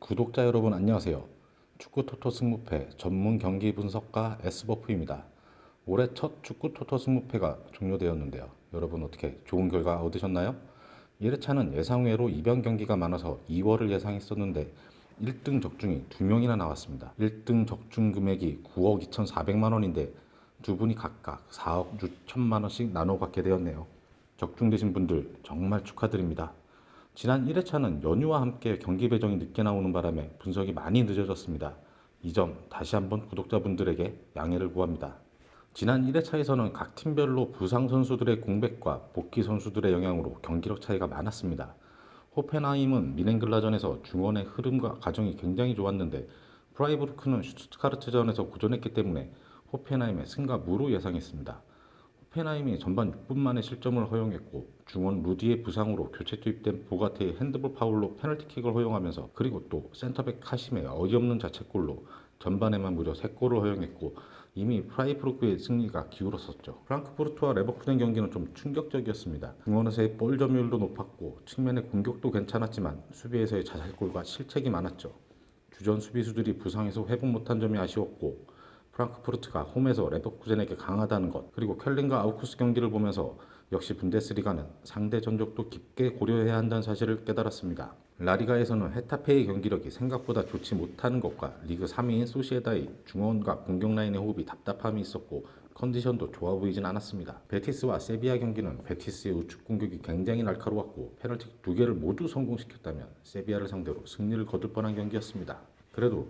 구독자 여러분 안녕하세요. 축구 토토 승무패 전문 경기 분석가 S버프입니다. 올해 첫 축구 토토 승무패가 종료되었는데요. 여러분 어떻게 좋은 결과 얻으셨나요? 1회차는 예상외로 이변 경기가 많아서 2월을 예상했었는데 1등 적중이 2명이나 나왔습니다. 1등 적중 금액이 9억 2,400만 원인데 두 분이 각각 4억 6천만 원씩 나눠 갖게 되었네요. 적중되신 분들 정말 축하드립니다. 지난 1회차는 연휴와 함께 경기 배정이 늦게 나오는 바람에 분석이 많이 늦어졌습니다. 이 점 다시 한번 구독자분들에게 양해를 구합니다. 지난 1회차에서는 각 팀별로 부상 선수들의 공백과 복귀 선수들의 영향으로 경기력 차이가 많았습니다. 호펜하임은 미넨글라전에서 중원의 흐름과 과정이 굉장히 좋았는데 프라이부르크는 슈투트가르트전에서 고전했기 때문에 호펜하임의 승과 무로 예상했습니다. 호펜하임이 전반 6분 만에 실점을 허용했고 중원 루디의 부상으로 교체 투입된 보가테의 핸드볼 파울로 페널티킥을 허용하면서 그리고 또 센터백 카심의 어이없는 자책골로 전반에만 무려 3골을 허용했고 이미 프라이부르크의 승리가 기울었었죠. 프랑크푸르트와 레버쿠젠 경기는 좀 충격적이었습니다. 중원에서의 볼 점유율도 높았고 측면의 공격도 괜찮았지만 수비에서의 자책골과 실책이 많았죠. 주전 수비수들이 부상에서 회복 못한 점이 아쉬웠고 프랑크푸르트가 홈에서 레버쿠젠에게 강하다는 것, 그리고 켈린과 아우쿠스 경기를 보면서 역시 분데스리가는 상대 전적도 깊게 고려해야 한다는 사실을 깨달았습니다. 라리가에서는 헤타페의 경기력이 생각보다 좋지 못하는 것과 리그 3위인 소시에다의 중원과 공격 라인의 호흡이 답답함이 있었고 컨디션도 좋아 보이진 않았습니다. 베티스와 세비야 경기는 베티스의 우측 공격이 굉장히 날카로웠고 페널티 2개를 모두 성공시켰다면 세비야를 상대로 승리를 거둘 뻔한 경기였습니다. 그래도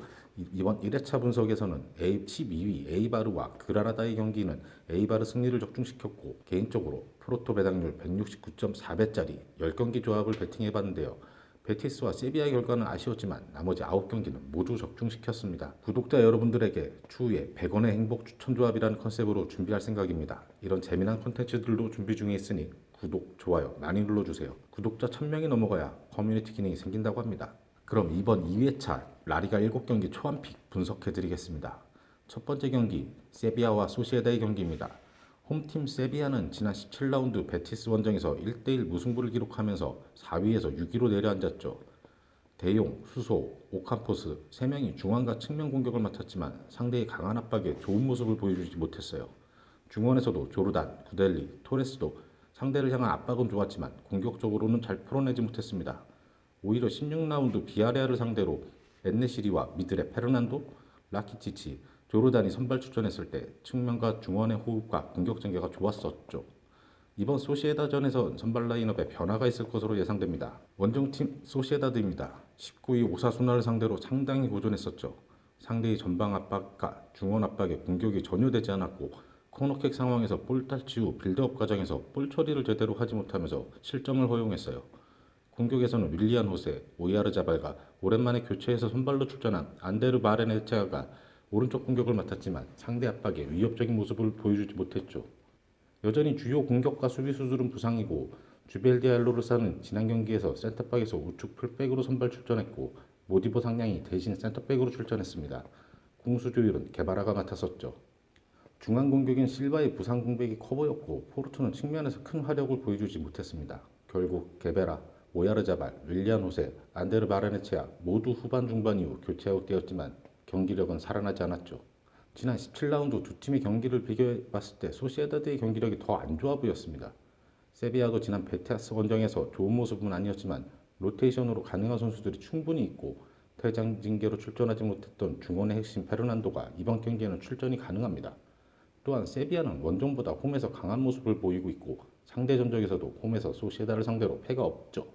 이번 1회차 분석에서는 12위 에이바르와 그라나다의 경기는 에이바르 승리를 적중시켰고 개인적으로 프로토 배당률 169.4배짜리 10경기 조합을 베팅해봤는데요. 베티스와 세비야의 결과는 아쉬웠지만 나머지 9경기는 모두 적중시켰습니다. 구독자 여러분들에게 추후에 100원의 행복 추천 조합이라는 컨셉으로 준비할 생각입니다. 이런 재미난 콘텐츠들도 준비 중에 있으니 구독, 좋아요 많이 눌러주세요. 구독자 1000명이 넘어가야 커뮤니티 기능이 생긴다고 합니다. 그럼 이번 2회차 라리가 7경기 초안픽 분석해드리겠습니다. 첫 번째 경기 세비야와 소시에다의 경기입니다. 홈팀 세비야는 지난 17라운드 베티스 원정에서 1대1 무승부를 기록하면서 4위에서 6위로 내려앉았죠. 대용, 수소, 오캄포스 3명이 중앙과 측면 공격을 맡았지만 상대의 강한 압박에 좋은 모습을 보여주지 못했어요. 중원에서도 조르단, 구델리, 토레스도 상대를 향한 압박은 좋았지만 공격적으로는 잘 풀어내지 못했습니다. 오히려 16라운드 비아레알을 상대로 엔네시리와 미들의 페르난도, 라키티치, 조르단이 선발 출전했을 때 측면과 중원의 호흡과 공격 전개가 좋았었죠. 이번 소시에다전에서 선발 라인업에 변화가 있을 것으로 예상됩니다. 원정팀 소시에다드입니다. 19위 오사수나를 상대로 상당히 고전했었죠. 상대의 전방 압박과 중원 압박에 공격이 전혀 되지 않았고 코너킥 상황에서 볼 탈취 후 빌드업 과정에서 볼 처리를 제대로 하지 못하면서 실점을 허용했어요. 공격에서는 윌리안 호세, 오야르자발과 오랜만에 교체해서 선발로 출전한 안데르 바레네체아가 오른쪽 공격을 맡았지만 상대 압박에 위협적인 모습을 보여주지 못했죠. 여전히 주요 공격과 수비수들은 부상이고 주벨디 알로르사는 지난 경기에서 센터백에서 우측 풀백으로 선발 출전했고 모디보 상냥이 대신 센터백으로 출전했습니다. 공수 조율은 게바라가 맡았었죠. 중앙 공격인 실바의 부상 공백이 커 보였고 포르투는 측면에서 큰 화력을 보여주지 못했습니다. 결국 게베라, 오야르자발, 윌리안 호세, 안데르 바레네체아 모두 후반 중반 이후 교체 아웃되었지만 경기력은 살아나지 않았죠. 지난 17라운드 두 팀의 경기를 비교해봤을 때 소시에다드의 경기력이 더 안 좋아 보였습니다. 세비야도 지난 베티스 원정에서 좋은 모습은 아니었지만 로테이션으로 가능한 선수들이 충분히 있고 퇴장 징계로 출전하지 못했던 중원의 핵심 페르난도가 이번 경기에는 출전이 가능합니다. 또한 세비야는 원정보다 홈에서 강한 모습을 보이고 있고 상대 전적에서도 홈에서 소시에다를 상대로 패가 없죠.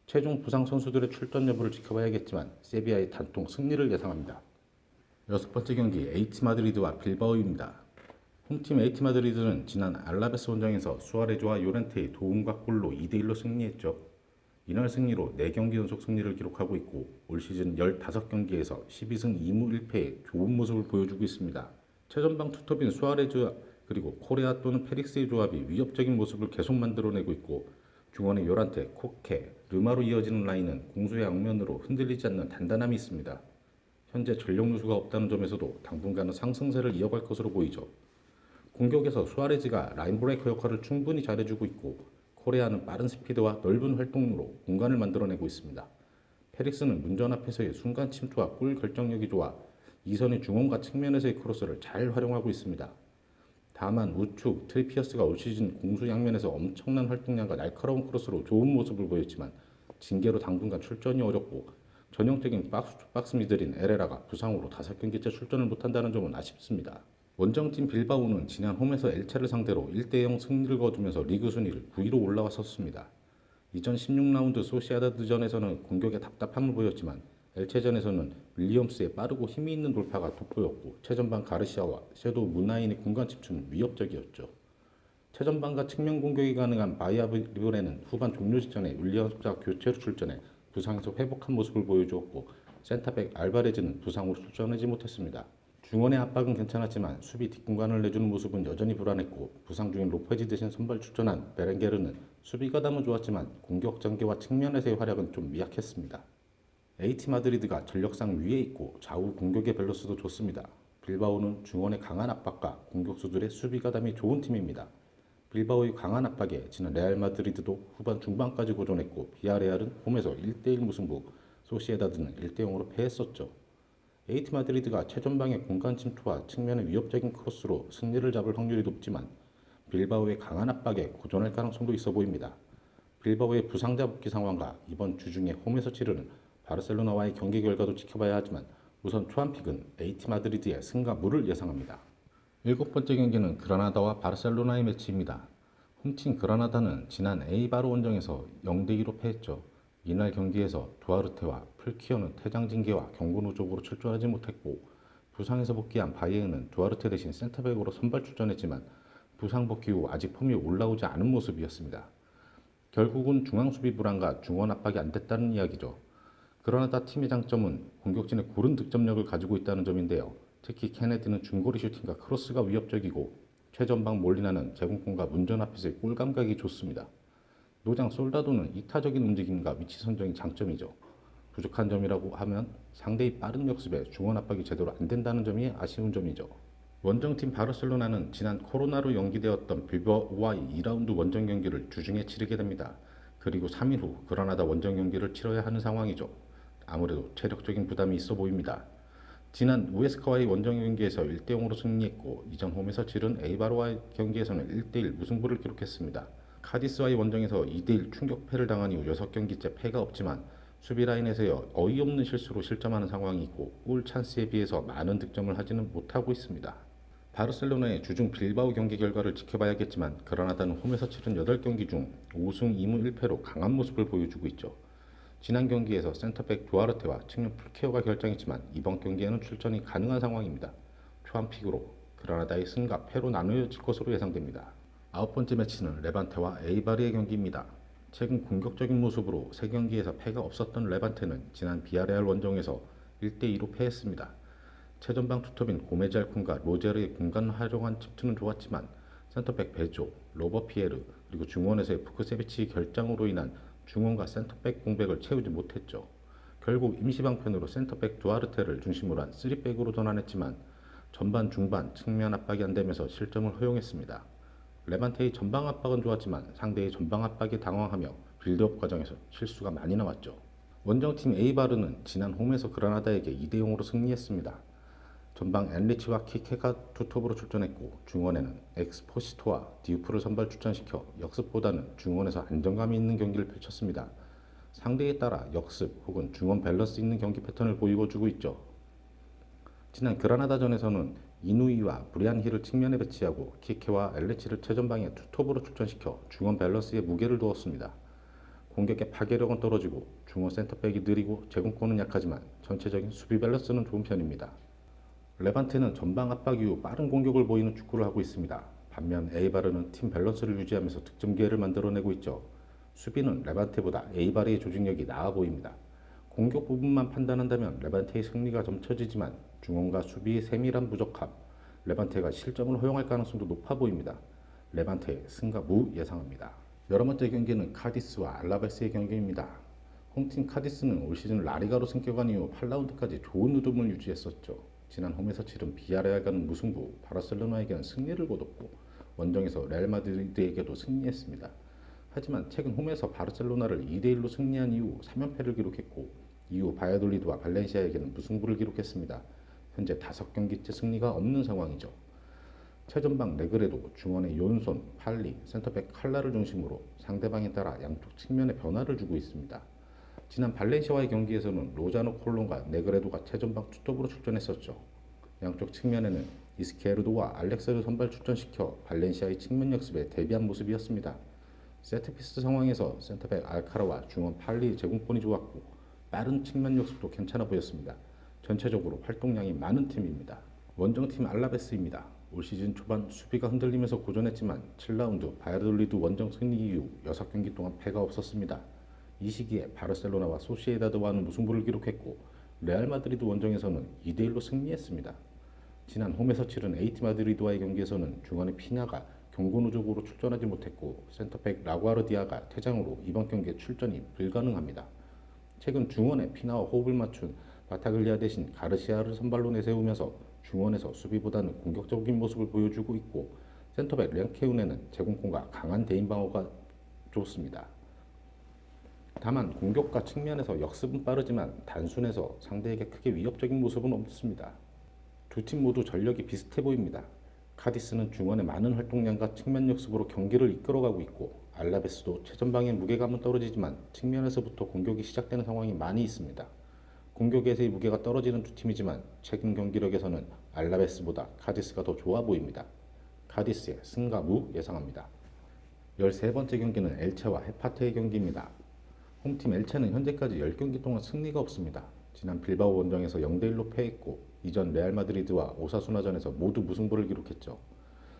최종 부상 선수들의 출전 여부를 지켜봐야겠지만 세비야의 단통 승리를 예상합니다. 여섯 번째 경기 에이티 마드리드와 빌바오입니다. 홈팀 에이티 마드리드는 지난 알라베스 원정에서 수아레즈와 요렌테의 도움과 골로 2대1로 승리했죠. 이날 승리로 4경기 연속 승리를 기록하고 있고 올 시즌 15경기에서 12승 2무 1패의 좋은 모습을 보여주고 있습니다. 최전방 투톱인 수아레즈 그리고 코레아 또는 페릭스의 조합이 위협적인 모습을 계속 만들어내고 있고 중원의 요란테, 코케, 르마로 이어지는 라인은 공수의 악면으로 흔들리지 않는 단단함이 있습니다. 현재 전력 누수가 없다는 점에서도 당분간은 상승세를 이어갈 것으로 보이죠. 공격에서 수아레즈가 라인 브레이커 역할을 충분히 잘해주고 있고 코레아는 빠른 스피드와 넓은 활동으로 공간을 만들어내고 있습니다. 페릭스는 문전 앞에서의 순간 침투와 골 결정력이 좋아 이선의 중원과 측면에서의 크로스를 잘 활용하고 있습니다. 다만 우측 트리피어스가 올 시즌 공수 양면에서 엄청난 활동량과 날카로운 크로스로 좋은 모습을 보였지만 징계로 당분간 출전이 어렵고 전형적인 박스 미들인 에레라가 부상으로 5경기째 출전을 못한다는 점은 아쉽습니다. 원정팀 빌바오는 지난 홈에서 엘체를 상대로 1대0 승리를 거두면서 리그 순위를 9위로 올라왔었습니다. 이전 16라운드 소시에다드전에서는 공격에 답답함을 보였지만 엘체전에서는 윌리엄스의 빠르고 힘이 있는 돌파가 돋보였고 최전방 가르시아와 섀도우 문나인의 공간 침투는 위협적이었죠. 최전방과 측면 공격이 가능한 바이아리브레는 후반 종료 직전에 윌리엄스가 교체로 출전해 부상에서 회복한 모습을 보여주었고 센터백 알바레즈는 부상으로 출전하지 못했습니다. 중원의 압박은 괜찮았지만 수비 뒷공간을 내주는 모습은 여전히 불안했고 부상 중인 로페즈 대신 선발 출전한 베렌게르는 수비 가담은 좋았지만 공격 전개와 측면에서의 활약은 좀 미약했습니다. AT 마드리드가 전력상 위에 있고 좌우 공격의 밸런스도 좋습니다. 빌바오는 중원의 강한 압박과 공격수들의 수비 가담이 좋은 팀입니다. 빌바오의 강한 압박에 지난 레알 마드리드도 후반 중반까지 고전했고 비아레알은 홈에서 1대1 무승부, 소시에다드는 1대0으로 패했었죠. AT 마드리드가 최전방의 공간 침투와 측면의 위협적인 크로스로 승리를 잡을 확률이 높지만 빌바오의 강한 압박에 고전할 가능성도 있어 보입니다. 빌바오의 부상자 복귀 상황과 이번 주 중에 홈에서 치르는 바르셀로나와의 경기 결과도 지켜봐야 하지만 우선 초안픽은 AT 마드리드의 승과 무를 예상합니다. 7번째 경기는 그라나다와 바르셀로나의 매치입니다. 홈팀 그라나다는 지난 에이바르 원정에서 0대2로 패했죠. 이날 경기에서 두아르테와 풀키어는 퇴장 징계와 경고 누적으로 출전하지 못했고 부상에서 복귀한 바이에르는 두아르테 대신 센터백으로 선발 출전했지만 부상 복귀 후 아직 폼이 올라오지 않은 모습이었습니다. 결국은 중앙 수비 불안과 중원 압박이 안 됐다는 이야기죠. 그라나다 팀의 장점은 공격진의 고른 득점력을 가지고 있다는 점인데요. 특히 케네디는 중거리 슈팅과 크로스가 위협적이고 최전방 몰리나는 제공권과 문전 앞에서의 골 감각이 좋습니다. 노장 솔다도는 이타적인 움직임과 위치 선정이 장점이죠. 부족한 점이라고 하면 상대의 빠른 역습에 중원 압박이 제대로 안 된다는 점이 아쉬운 점이죠. 원정팀 바르셀로나는 지난 코로나로 연기되었던 빌바오와의 2라운드 원정 경기를 주중에 치르게 됩니다. 그리고 3일 후 그라나다 원정 경기를 치러야 하는 상황이죠. 아무래도 체력적인 부담이 있어 보입니다. 지난 우에스카와의 원정 경기에서 1대0으로 승리했고 이전 홈에서 치른 에이바르와의 경기에서는 1대1 무승부를 기록했습니다. 카디스와의 원정에서 2대1 충격패를 당한 이후 6경기째 패가 없지만 수비 라인에서의 어이없는 실수로 실점하는 상황이 있고 골 찬스에 비해서 많은 득점을 하지는 못하고 있습니다. 바르셀로나의 주중 빌바오 경기 결과를 지켜봐야겠지만 그라나다는 홈에서 치른 8경기 중 5승 2무 1패로 강한 모습을 보여주고 있죠. 지난 경기에서 센터백 두아르테와 측면 풀케어가 결정했지만 이번 경기에는 출전이 가능한 상황입니다. 초안픽으로 그라나다의 승과 패로 나누어질 것으로 예상됩니다. 9번째 매치는 레반테와 에이바르의 경기입니다. 최근 공격적인 모습으로 3경기에서 패가 없었던 레반테는 지난 비아레알 원정에서 1대2로 패했습니다. 최전방 투톱인 고메잘쿤과 로제르의 공간 활용한 침투는 좋았지만 센터백 베조, 로버 피에르 그리고 중원에서의 푸크세비치 결장으로 인한 중원과 센터백 공백을 채우지 못했죠. 결국 임시방편으로 센터백 두아르테를 중심으로 한 3백으로 전환했지만 전반 중반 측면 압박이 안되면서 실점을 허용했습니다. 레반테의 전방 압박은 좋았지만 상대의 전방 압박에 당황하며 빌드업 과정에서 실수가 많이 나왔죠. 원정팀 에이바르는 지난 홈에서 그라나다에게 2대0으로 승리했습니다. 전방 엔리치와 키케가 투톱으로 출전했고 중원에는 엑스포시토와 디우프를 선발 출전시켜 역습보다는 중원에서 안정감이 있는 경기를 펼쳤습니다. 상대에 따라 역습 혹은 중원 밸런스 있는 경기 패턴을 보여주고 있죠. 지난 그라나다전에서는 이누이와 브리안 힐을 측면에 배치하고 키케와 엘리치를 최전방에 투톱으로 출전시켜 중원 밸런스에 무게를 두었습니다. 공격의 파괴력은 떨어지고 중원 센터백이 느리고 제공권은 약하지만 전체적인 수비 밸런스는 좋은 편입니다. 레반테는 전방 압박 이후 빠른 공격을 보이는 축구를 하고 있습니다. 반면 에이바르는 팀 밸런스를 유지하면서 득점 기회를 만들어내고 있죠. 수비는 레반테보다 에이바르의 조직력이 나아 보입니다. 공격 부분만 판단한다면 레반테의 승리가 점쳐지지만 중원과 수비의 세밀한 부족함, 레반테가 실점을 허용할 가능성도 높아 보입니다. 레반테의 승과 무 예상합니다. 11번째 경기는 카디스와 알라베스의 경기입니다. 홈팀 카디스는 올 시즌 라리가로 승격한 이후 8라운드까지 좋은 흐름을 유지했었죠. 지난 홈에서 치른 비아레알과는 무승부, 바르셀로나에게는 승리를 거뒀고 원정에서 레알 마드리드에게도 승리했습니다. 하지만 최근 홈에서 바르셀로나를 2대1로 승리한 이후 3연패를 기록했고 이후 바이아돌리드와 발렌시아에게는 무승부를 기록했습니다. 현재 5경기째 승리가 없는 상황이죠. 최전방 네그레도, 중원의 요은손, 팔리, 센터백 칼라를 중심으로 상대방에 따라 양쪽 측면에 변화를 주고 있습니다. 지난 발렌시아와의 경기에서는 로자노 콜론과 네그레도가 최전방 투톱으로 출전했었죠. 양쪽 측면에는 이스케르도와 알렉스를 선발 출전시켜 발렌시아의 측면 역습에 대비한 모습이었습니다. 세트피스 상황에서 센터백 알카라와 중원 팔리의 제공권이 좋았고 빠른 측면 역습도 괜찮아 보였습니다. 전체적으로 활동량이 많은 팀입니다. 원정팀 알라베스입니다. 올 시즌 초반 수비가 흔들리면서 고전했지만 7라운드 바이아돌리드 원정 승리 이후 6경기 동안 패가 없었습니다. 이 시기에 바르셀로나와 소시에다드와는 무승부를 기록했고 레알 마드리드 원정에서는 2대1로 승리했습니다. 지난 홈에서 치른 에이티 마드리드와의 경기에서는 중원의 피냐가 경고 누적으로 출전하지 못했고 센터백 라구아르디아가 퇴장으로 이번 경기에 출전이 불가능합니다. 최근 중원의 피나와 호흡을 맞춘 바타글리아 대신 가르시아를 선발로 내세우면서 중원에서 수비보다는 공격적인 모습을 보여주고 있고 센터백 랭케운에는 제공권과 강한 대인 방어가 좋습니다. 다만 공격과 측면에서 역습은 빠르지만 단순해서 상대에게 크게 위협적인 모습은 없습니다. 두 팀 모두 전력이 비슷해 보입니다. 카디스는 중원의 많은 활동량과 측면 역습으로 경기를 이끌어가고 있고 알라베스도 최전방의 무게감은 떨어지지만 측면에서부터 공격이 시작되는 상황이 많이 있습니다. 공격에서의 무게가 떨어지는 두 팀이지만 최근 경기력에서는 알라베스보다 카디스가 더 좋아 보입니다. 카디스의 승과 무 예상합니다. 13번째 경기는 엘체와 헤파테의 경기입니다. 홈팀 엘체는 현재까지 10경기 동안 승리가 없습니다. 지난 빌바오 원정에서 0대1로 패했고 이전 레알 마드리드와 오사수나전에서 모두 무승부를 기록했죠.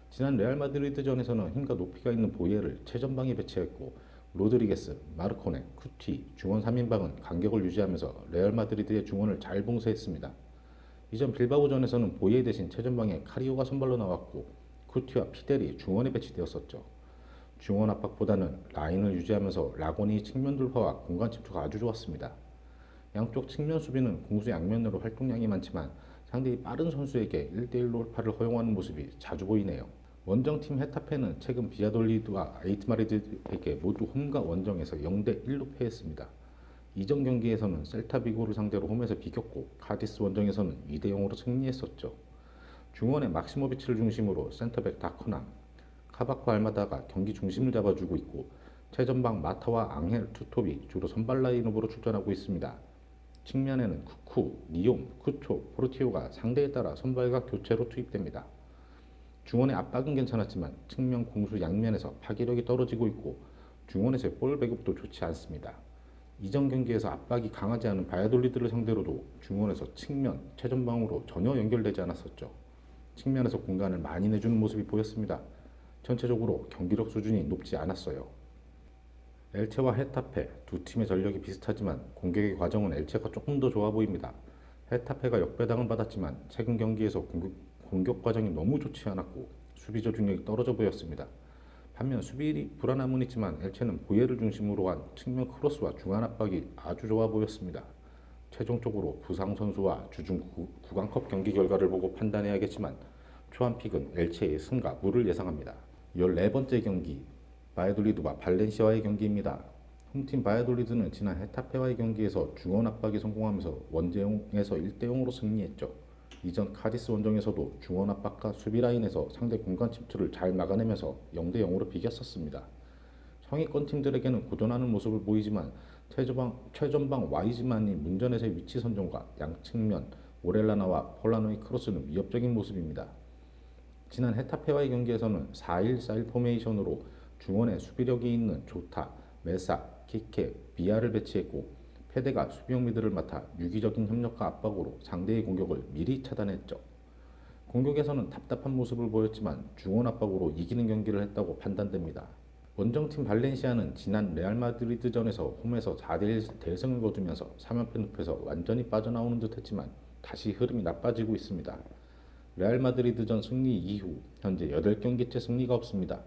지난 레알 마드리드전에서는 힘과 높이가 있는 보예를 최전방에 배치했고 로드리게스, 마르코네, 쿠티, 중원 3인방은 간격을 유지하면서 레알 마드리드의 중원을 잘 봉쇄했습니다. 이전 빌바오전에서는 보예 대신 최전방에 카리오가 선발로 나왔고 쿠티와 피델이 중원에 배치되었었죠. 중원 압박보다는 라인을 유지하면서 라고니의 측면 돌파와 공간 침투가 아주 좋았습니다. 양쪽 측면 수비는 공수 양면으로 활동량이 많지만 상대의 빠른 선수에게 1대1 돌파를 허용하는 모습이 자주 보이네요. 원정팀 헤타페는 최근 비아돌리드와 에이트마드리드에게 모두 홈과 원정에서 0대1로 패했습니다. 이전 경기에서는 셀타비고를 상대로 홈에서 비겼고 카디스 원정에서는 2대0으로 승리했었죠. 중원의 막시모비치를 중심으로 센터백 다코남, 카바코 알마다가 경기 중심을 잡아주고 있고 최전방 마타와 앙헬 투톱이 주로 선발 라인업으로 출전하고 있습니다. 측면에는 쿠쿠, 니옴, 쿠초, 포르티오가 상대에 따라 선발과 교체로 투입됩니다. 중원의 압박은 괜찮았지만 측면 공수 양면에서 파괴력이 떨어지고 있고 중원에서의 볼 배급도 좋지 않습니다. 이전 경기에서 압박이 강하지 않은 바야돌리드를 상대로도 중원에서 측면, 최전방으로 전혀 연결되지 않았었죠. 측면에서 공간을 많이 내주는 모습이 보였습니다. 전체적으로 경기력 수준이 높지 않았어요. 엘체와 헤타페 두 팀의 전력이 비슷하지만 공격의 과정은 엘체가 조금 더 좋아 보입니다. 헤타페가 역배당을 받았지만 최근 경기에서 공격 과정이 너무 좋지 않았고 수비 조직력이 떨어져 보였습니다. 반면 수비 불안함은 있지만 엘체는 보예를 중심으로 한 측면 크로스와 중앙 압박이 아주 좋아 보였습니다. 최종적으로 부상 선수와 주중 구강컵 경기 결과를 보고 판단해야겠지만 초안픽은 엘체의 승과 무를 예상합니다. 14번째 경기 바이아돌리드와 발렌시아와의 경기입니다. 홈팀 바이아돌리드는 지난 헤타페와의 경기에서 중원 압박에 성공하면서 원정에서 1대0으로 승리했죠. 이전 카디스 원정에서도 중원 압박과 수비 라인에서 상대 공간 침투를 잘 막아내면서 0대0으로 비겼었습니다. 상위권 팀들에게는 고전하는 모습을 보이지만 최전방 와이즈만이 문전에서의 위치 선정과 양측면 오렐라나와 폴라노의 크로스는 위협적인 모습입니다. 지난 헤타페와의 경기에서는 4-1-4-1 포메이션으로 중원에 수비력이 있는 조타, 메사, 키케, 비아를 배치했고 페데가 수비형 미드를 맡아 유기적인 협력과 압박으로 상대의 공격을 미리 차단했죠. 공격에서는 답답한 모습을 보였지만 중원 압박으로 이기는 경기를 했다고 판단됩니다. 원정팀 발렌시아는 지난 레알 마드리드전에서 홈에서 4대1 대승을 거두면서 3연패 늪에서 완전히 빠져나오는 듯 했지만 다시 흐름이 나빠지고 있습니다. 레알 마드리드전 승리 이후 현재 8경기째 승리가 없습니다.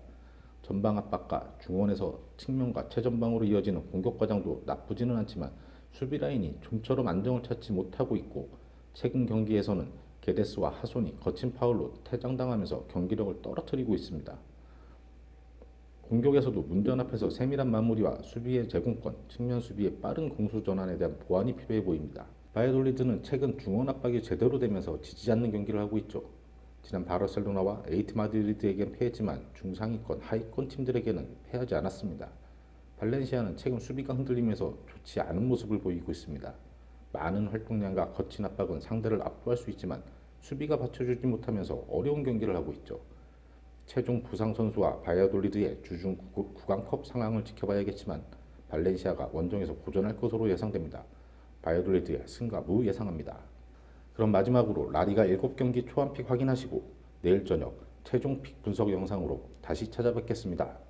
전방 압박과 중원에서 측면과 최전방으로 이어지는 공격 과정도 나쁘지는 않지만 수비 라인이 좀처럼 안정을 찾지 못하고 있고 최근 경기에서는 게데스와 하손이 거친 파울로 퇴장당하면서 경기력을 떨어뜨리고 있습니다. 공격에서도 문전 앞에서 세밀한 마무리와 수비의 제공권, 측면 수비의 빠른 공수 전환에 대한 보완이 필요해 보입니다. 바이올리드는 최근 중원 압박이 제대로 되면서 지지 않는 경기를 하고 있죠. 지난 바르셀로나와 에이트 마드리드에겐 패했지만 중상위권, 하위권 팀들에게는 패하지 않았습니다. 발렌시아는 최근 수비가 흔들리면서 좋지 않은 모습을 보이고 있습니다. 많은 활동량과 거친 압박은 상대를 압도할 수 있지만 수비가 받쳐주지 못하면서 어려운 경기를 하고 있죠. 최종 부상 선수와 바이아돌리드의 주중 구강컵 상황을 지켜봐야겠지만 발렌시아가 원정에서 고전할 것으로 예상됩니다. 바이아돌리드의 승과 무 예상합니다. 그럼 마지막으로 라리가 7경기 초안픽 확인하시고 내일 저녁 최종 픽 분석 영상으로 다시 찾아뵙겠습니다.